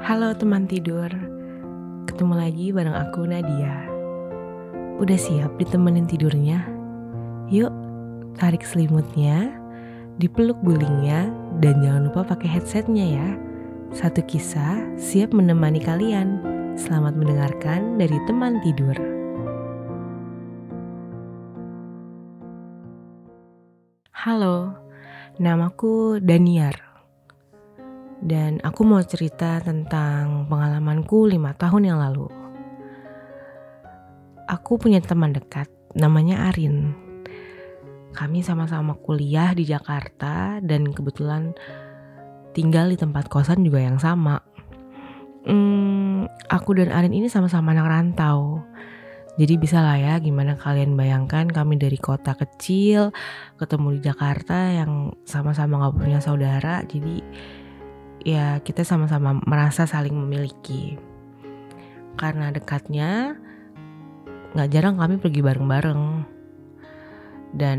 Halo teman tidur, ketemu lagi bareng aku Nadia. Udah siap ditemenin tidurnya? Yuk, tarik selimutnya, dipeluk gulingnya, dan jangan lupa pakai headsetnya ya. Satu kisah siap menemani kalian. Selamat mendengarkan dari teman tidur. Halo, namaku Daniar. Dan aku mau cerita tentang pengalamanku 5 tahun yang lalu. Aku punya teman dekat, namanya Arin. Kami sama-sama kuliah di Jakarta dan kebetulan tinggal di tempat kosan juga yang sama. Aku dan Arin ini sama-sama anak rantau. Jadi bisa lah ya gimana kalian bayangkan kami dari kota kecil ketemu di Jakarta yang sama-sama gak punya saudara. Jadi ya kita sama-sama merasa saling memiliki. Karena dekatnya, gak jarang kami pergi bareng-bareng. Dan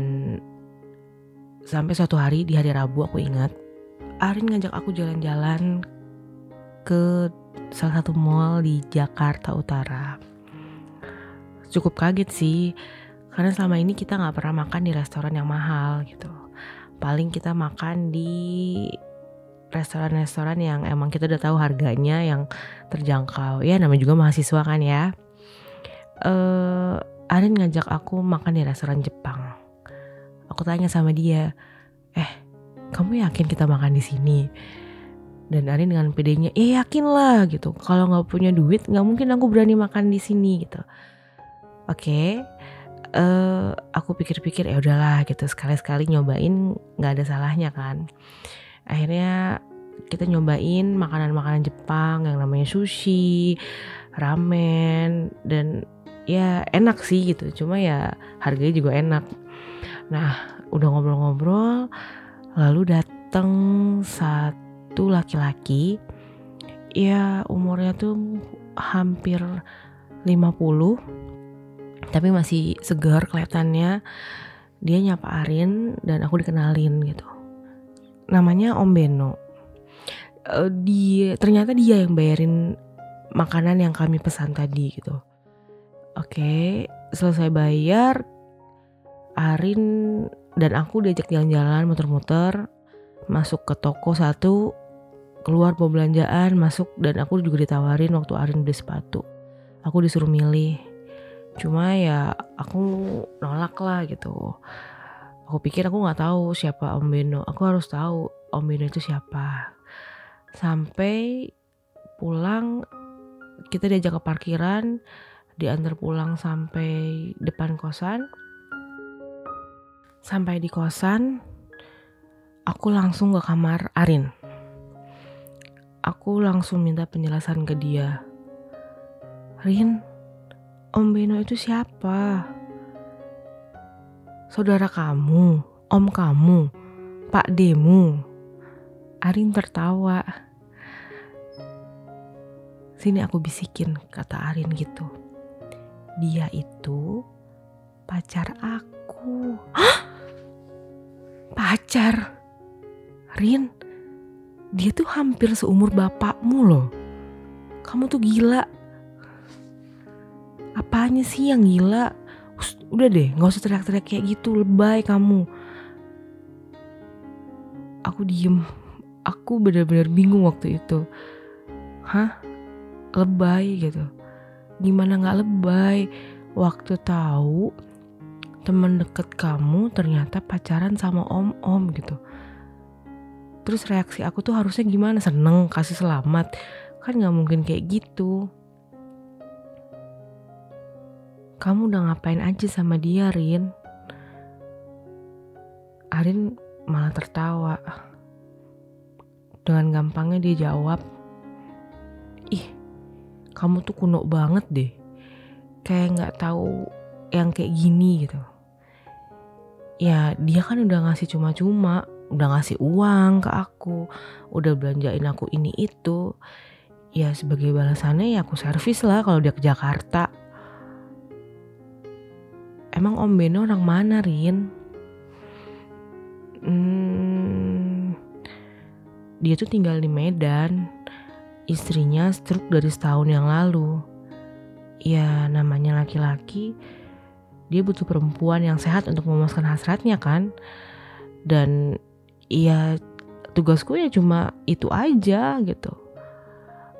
sampai suatu hari di hari Rabu aku ingat, Arin ngajak aku jalan-jalan ke salah satu mall di Jakarta Utara. Cukup kaget sih, karena selama ini kita gak pernah makan di restoran yang mahal gitu. Paling kita makan di restoran-restoran yang emang kita udah tahu harganya yang terjangkau. Ya namanya juga mahasiswa kan ya. Arin ngajak aku makan di restoran Jepang. Aku tanya sama dia, kamu yakin kita makan di sini? Dan Arin dengan pedenya, yakin lah gitu. Kalau nggak punya duit, nggak mungkin aku berani makan di sini gitu. Oke. Aku pikir-pikir ya udahlah gitu, sekali-sekali nyobain nggak ada salahnya kan. Akhirnya kita nyobain makanan-makanan Jepang yang namanya sushi, ramen, dan ya enak sih gitu. Cuma ya harganya juga enak. Nah udah ngobrol-ngobrol, lalu datang satu laki-laki, ya umurnya tuh hampir 50, tapi masih segar kelihatannya. Dia nyapa Arin dan aku dikenalin gitu. Namanya Om Beno. Ternyata dia yang bayarin makanan yang kami pesan tadi gitu. Oke, selesai bayar, Arin dan aku diajak jalan-jalan muter-muter, masuk ke toko satu, keluar bawa belanjaan, masuk, dan aku juga ditawarin waktu Arin beli sepatu. Aku disuruh milih. Cuma ya aku nolak lah gitu. Aku pikir aku gak tahu siapa Om Beno. Aku harus tahu Om Beno itu siapa. Sampai pulang kita diajak ke parkiran, diantar pulang sampai depan kosan. Sampai di kosan, aku langsung ke kamar Arin. Aku langsung minta penjelasan ke dia. Rin, Om Beno itu siapa? Saudara kamu, om kamu, Pak Demu. Arin tertawa. Sini aku bisikin, kata Arin gitu. Dia itu pacar aku. Hah? Pacar? Rin, dia tuh hampir seumur bapakmu loh. Kamu tuh gila. Apanya sih yang gila? Udah deh, gak usah teriak-teriak kayak gitu, lebay kamu. Aku diem. Aku benar-benar bingung waktu itu. Hah? Lebay gitu? Gimana gak lebay? Waktu tahu teman deket kamu ternyata pacaran sama om-om gitu. Terus reaksi aku tuh harusnya gimana? Seneng, kasih selamat. Kan gak mungkin kayak gitu. Kamu udah ngapain aja sama dia, Rin? Arin malah tertawa. Dengan gampangnya dia jawab, kamu tuh kuno banget deh. Kayak gak tahu yang kayak gini gitu. Ya dia kan udah ngasih cuma-cuma, udah ngasih uang ke aku, udah belanjain aku ini itu. Ya sebagai balasannya ya aku servis lah kalau dia ke Jakarta. Emang Om Beno orang mana, Rin? Dia tuh tinggal di Medan. istrinya stroke dari setahun yang lalu. Ya namanya laki-laki, dia butuh perempuan yang sehat untuk memuaskan hasratnya kan. Dan ya tugasku ya cuma itu aja gitu.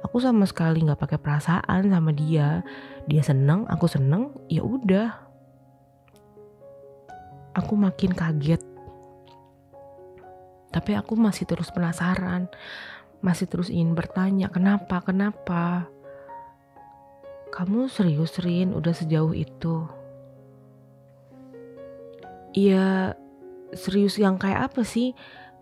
Aku sama sekali nggak pakai perasaan sama dia. Dia seneng, aku seneng, ya udah. Aku makin kaget. Tapi aku masih terus penasaran, masih terus ingin bertanya, kenapa? Kamu serius, Rin, udah sejauh itu? Iya, serius yang kayak apa sih?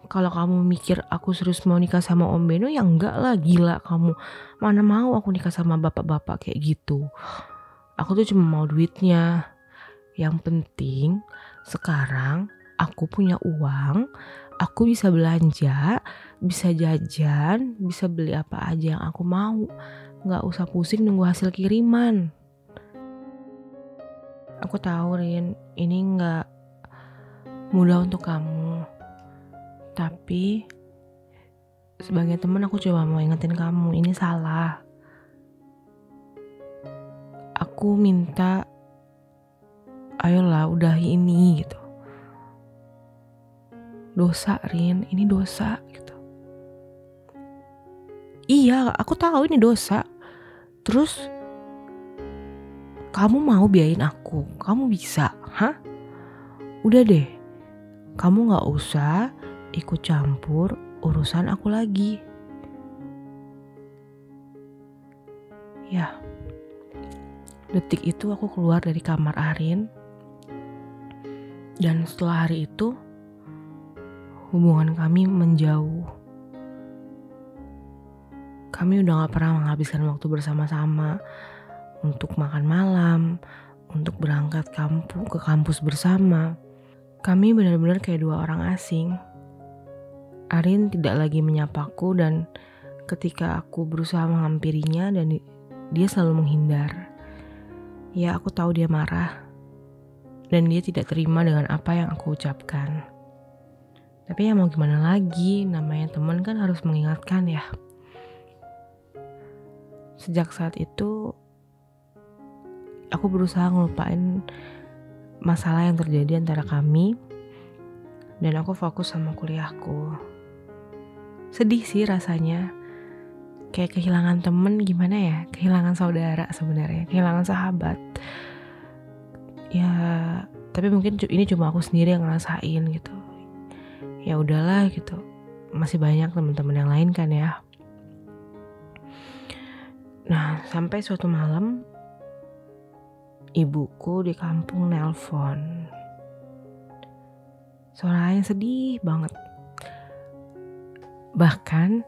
Kalau kamu mikir aku serius mau nikah sama Om Beno, ya enggak lah, gila kamu. Mana mau aku nikah sama bapak-bapak kayak gitu. Aku tuh cuma mau duitnya. Yang penting sekarang aku punya uang, aku bisa belanja, bisa jajan, bisa beli apa aja yang aku mau. Gak usah pusing nunggu hasil kiriman. Aku tahu, Rin, ini gak mudah untuk kamu. Tapi sebagai teman aku coba mau ingetin kamu, ini salah. Aku minta, ayolah udahi ini gitu. Dosa, Rin, ini dosa gitu. Iya, aku tahu ini dosa. Terus kamu mau biayain aku, kamu bisa, hah? Udah deh, kamu gak usah ikut campur urusan aku lagi. Ya, detik itu aku keluar dari kamar Arin. Dan setelah hari itu, hubungan kami menjauh. Kami udah gak pernah menghabiskan waktu bersama-sama untuk makan malam, untuk berangkat ke kampus bersama. Kami benar-benar kayak dua orang asing. Arin tidak lagi menyapaku dan ketika aku berusaha menghampirinya dan dia selalu menghindar. Ya, aku tahu dia marah dan dia tidak terima dengan apa yang aku ucapkan. Tapi ya mau gimana lagi, namanya teman kan harus mengingatkan ya. Sejak saat itu, aku berusaha ngelupain masalah yang terjadi antara kami dan aku fokus sama kuliahku. Sedih sih rasanya, kayak kehilangan temen gimana ya, kehilangan saudara sebenarnya, kehilangan sahabat. Ya, tapi mungkin ini cuma aku sendiri yang ngerasain gitu. Ya udahlah gitu, masih banyak teman-teman yang lain kan ya. Nah, sampai suatu malam ibuku di kampung nelpon. Suaranya sedih banget. Bahkan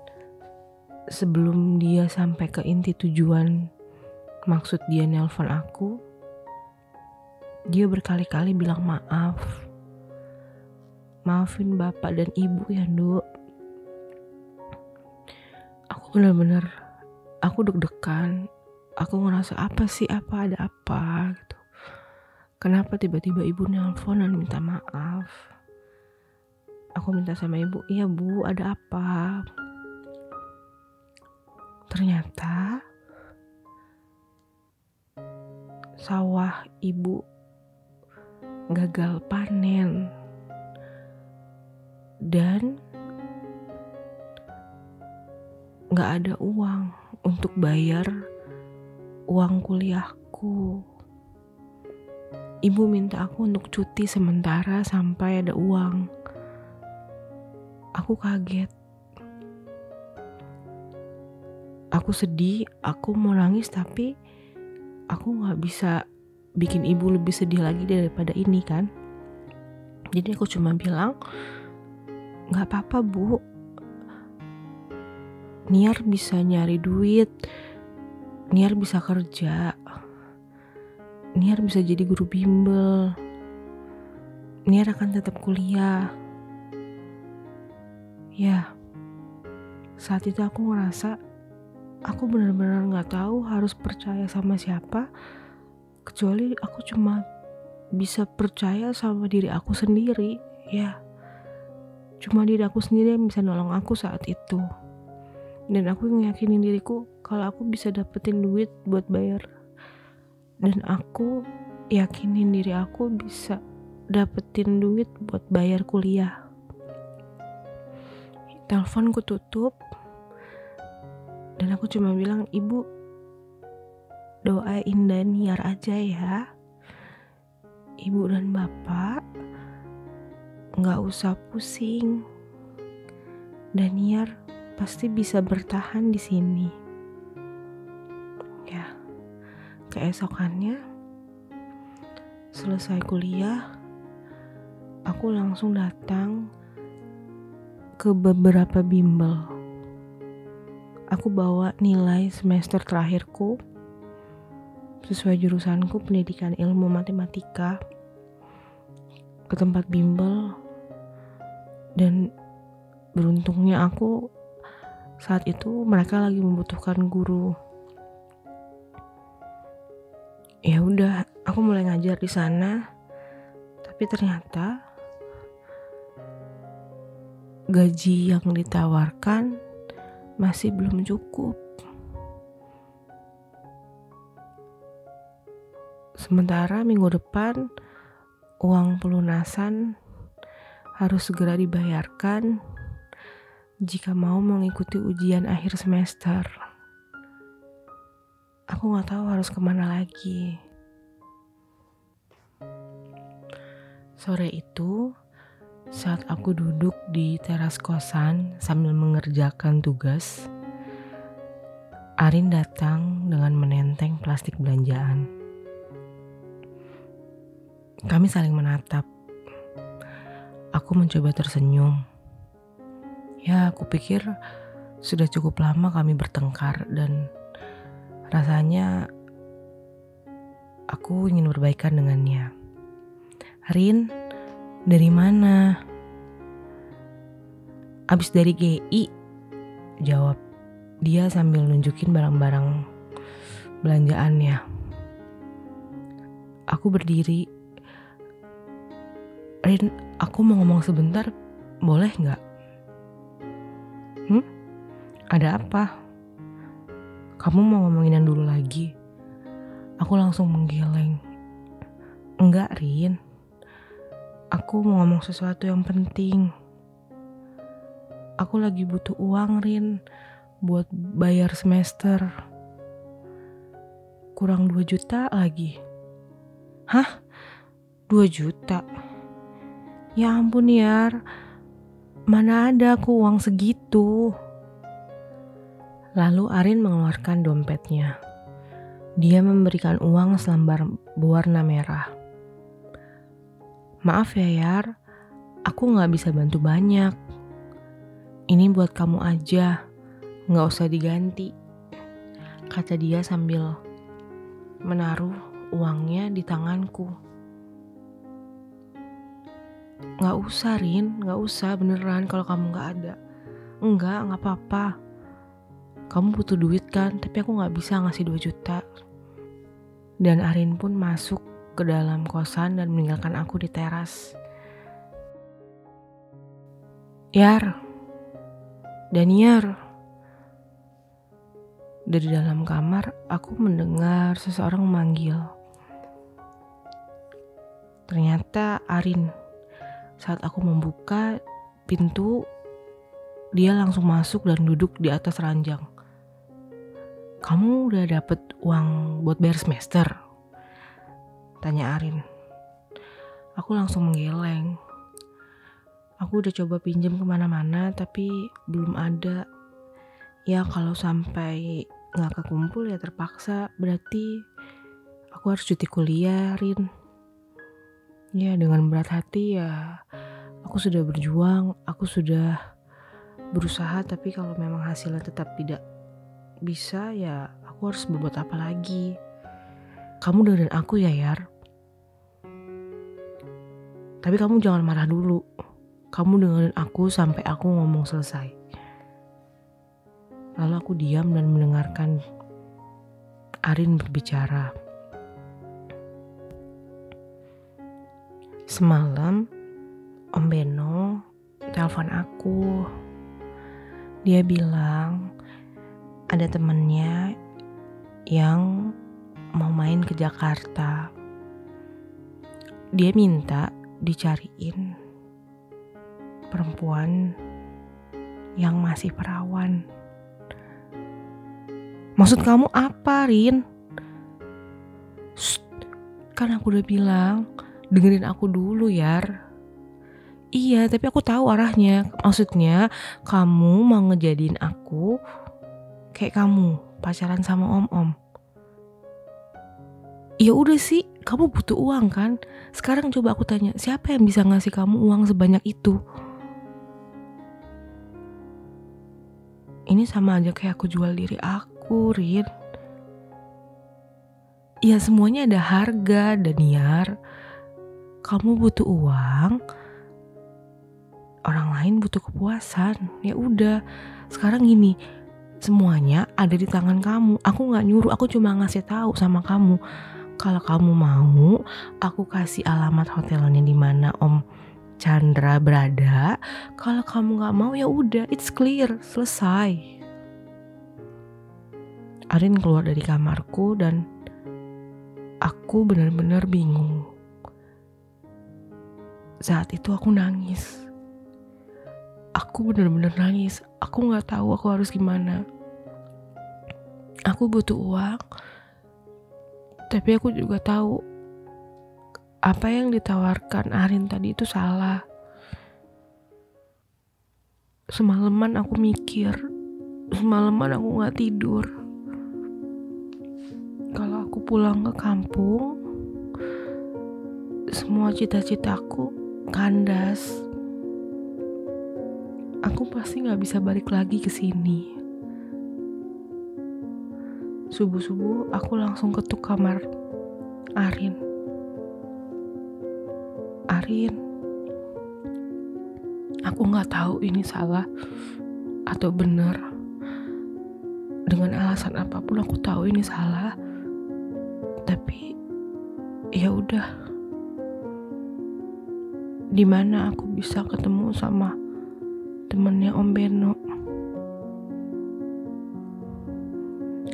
sebelum dia sampai ke inti tujuan maksud dia nelpon aku, dia berkali-kali bilang maaf. Maafin bapak dan ibu ya, Nduk. Aku benar-benar, aku deg-degan. Aku ngerasa apa ada apa gitu. Kenapa tiba-tiba ibu nelpon dan minta maaf? Aku minta sama ibu, iya bu, ada apa? Ternyata sawah ibu gagal panen. Dan gak ada uang untuk bayar uang kuliahku. Ibu minta aku untuk cuti sementara sampai ada uang. Aku kaget. Aku sedih, aku mau nangis tapi aku gak bisa bikin ibu lebih sedih lagi daripada ini kan. Jadi aku cuma bilang, gak apa-apa bu, Niar bisa nyari duit, Niar bisa kerja, Niar bisa jadi guru bimbel, Niar akan tetap kuliah. Ya, saat itu aku ngerasa aku benar-benar gak tahu harus percaya sama siapa, kecuali aku cuma bisa percaya sama diri aku sendiri. Ya, cuma diri aku sendiri yang bisa nolong aku saat itu. Dan aku ngeyakinin diriku kalau aku bisa dapetin duit buat bayar. Dan aku yakinin diri aku bisa dapetin duit buat bayar kuliah. Teleponku tutup. Dan aku cuma bilang, "Ibu, doain Daniar aja ya. Ibu dan bapak gak usah pusing. Daniar pasti bisa bertahan di sini." Ya, keesokannya selesai kuliah, aku langsung datang ke beberapa bimbel. Aku bawa nilai semester terakhirku sesuai jurusanku, pendidikan ilmu matematika, ke tempat bimbel. Dan beruntungnya aku saat itu mereka lagi membutuhkan guru. Ya udah, aku mulai ngajar di sana. Tapi ternyata gaji yang ditawarkan masih belum cukup. Sementara minggu depan uang pelunasan harus segera dibayarkan jika mau mengikuti ujian akhir semester. Aku gak tahu harus kemana lagi. Sore itu, saat aku duduk di teras kosan sambil mengerjakan tugas, Arin datang dengan menenteng plastik belanjaan. Kami saling menatap. Aku mencoba tersenyum. Ya, aku pikir sudah cukup lama kami bertengkar dan rasanya aku ingin berbaikan dengannya. "Rin, dari mana?" "Abis dari GI," jawab dia sambil nunjukin barang-barang belanjaannya. Aku berdiri. "Rin, aku mau ngomong sebentar, boleh gak?" "Ada apa? Kamu mau ngomonginan dulu lagi?" Aku langsung menggeleng. "Enggak, Rin. Aku mau ngomong sesuatu yang penting. Aku lagi butuh uang, Rin, buat bayar semester. Kurang 2 juta lagi." "Hah? 2 juta? Ya ampun, Yar. Mana ada aku uang segitu." Lalu Arin mengeluarkan dompetnya. Dia memberikan uang selembar berwarna merah. "Maaf ya, Yar. Aku gak bisa bantu banyak. Ini buat kamu aja. Gak usah diganti," kata dia sambil menaruh uangnya di tanganku. "Gak usah, Rin. Gak usah beneran kalau kamu gak ada." Enggak apa-apa. Kamu butuh duit kan, tapi aku gak bisa ngasih 2 juta. Dan Arin pun masuk ke dalam kosan dan meninggalkan aku di teras. "Yar, Daniar." Dari dalam kamar, aku mendengar seseorang memanggil. Ternyata Arin. Saat aku membuka pintu, dia langsung masuk dan duduk di atas ranjang. "Kamu udah dapet uang buat bayar semester?" tanya Arin. Aku langsung menggeleng. Aku udah coba pinjam kemana-mana tapi belum ada. Ya kalau sampai gak kekumpul ya terpaksa, berarti aku harus cuti kuliah, Rin. Ya dengan berat hati ya, aku sudah berjuang, aku sudah berusaha, tapi kalau memang hasilnya tetap tidak bisa ya aku harus berbuat apa lagi. Kamu dengerin aku ya, Yar. Tapi kamu jangan marah dulu. Kamu dengerin aku sampai aku ngomong selesai. Lalu aku diam dan mendengarkan Arin berbicara. Semalam Om Beno telepon aku. Dia bilang ada temennya yang mau main ke Jakarta. Dia minta dicariin perempuan yang masih perawan. Maksud kamu apa, Rin? Shh, kan aku udah bilang, dengerin aku dulu, Yar. Iya, tapi aku tahu arahnya. Maksudnya kamu mau ngejadiin aku kayak kamu pacaran sama om-om. Ya udah sih, kamu butuh uang kan? Sekarang coba aku tanya, siapa yang bisa ngasih kamu uang sebanyak itu? Ini sama aja kayak aku jual diri aku, Rin. Ya semuanya ada harga, Daniar. Kamu butuh uang, orang lain butuh kepuasan. Ya udah, sekarang gini, semuanya ada di tangan kamu. Aku nggak nyuruh, aku cuma ngasih tahu sama kamu. Kalau kamu mau, aku kasih alamat hotelnya di mana Om Chandra berada. Kalau kamu nggak mau, ya udah, it's clear, selesai. Arin keluar dari kamarku dan aku benar-benar bingung. Saat itu aku nangis. Aku benar-benar nangis. Aku nggak tahu aku harus gimana. Aku butuh uang, tapi aku juga tahu apa yang ditawarkan Arin tadi itu salah. Semalaman aku mikir, semalaman aku nggak tidur. Kalau aku pulang ke kampung, semua cita-citaku kandas. Aku pasti nggak bisa balik lagi ke sini. Subuh-subuh aku langsung ketuk kamar Arin. Arin, aku nggak tahu ini salah atau benar. Dengan alasan apapun aku tahu ini salah. Tapi ya udah. Di mana aku bisa ketemu sama temennya Om Beno?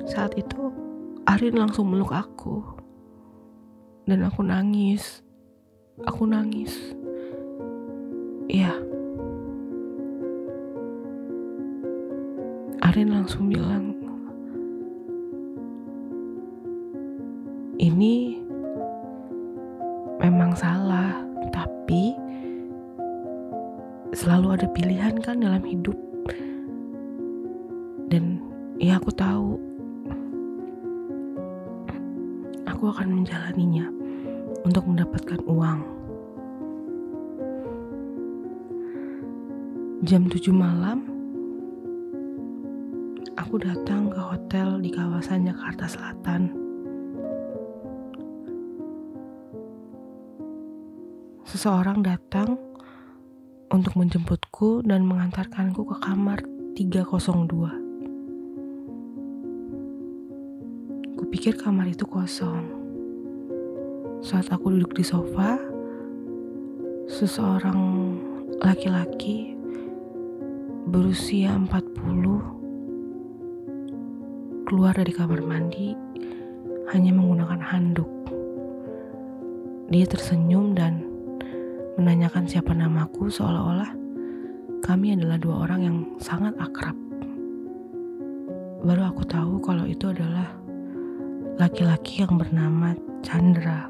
Saat itu Arin langsung meluk aku dan aku nangis. Aku nangis. Iya. Arin langsung bilang, ini memang salah, tapi selalu ada pilihan kan dalam hidup. Dan ya aku tahu aku akan menjalaninya untuk mendapatkan uang. Jam 7 malam aku datang ke hotel di kawasan Jakarta Selatan. Seseorang datang untuk menjemputku dan mengantarkanku ke kamar 302. Kupikir kamar itu kosong. Saat aku duduk di sofa, seseorang laki-laki berusia 40 keluar dari kamar mandi hanya menggunakan handuk. Dia tersenyum dan menanyakan siapa namaku, seolah-olah kami adalah dua orang yang sangat akrab. Baru aku tahu kalau itu adalah laki-laki yang bernama Chandra,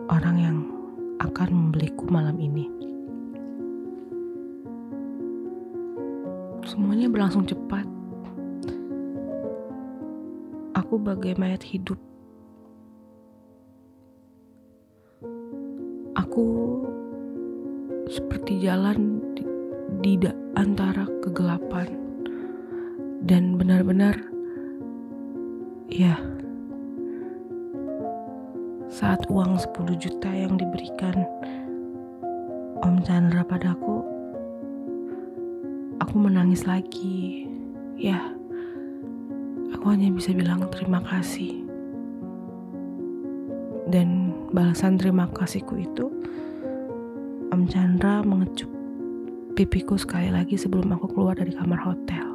orang yang akan membeliku malam ini. Semuanya berlangsung cepat. Aku bagai mayat hidup. Aku seperti jalan di antara kegelapan. Dan benar-benar, ya, saat uang 10 juta yang diberikan Om Chandra padaku, aku menangis lagi. Ya, aku hanya bisa bilang terima kasih. Dan balasan terima kasihku itu, Om Chandra mengecup pipiku sekali lagi sebelum aku keluar dari kamar hotel.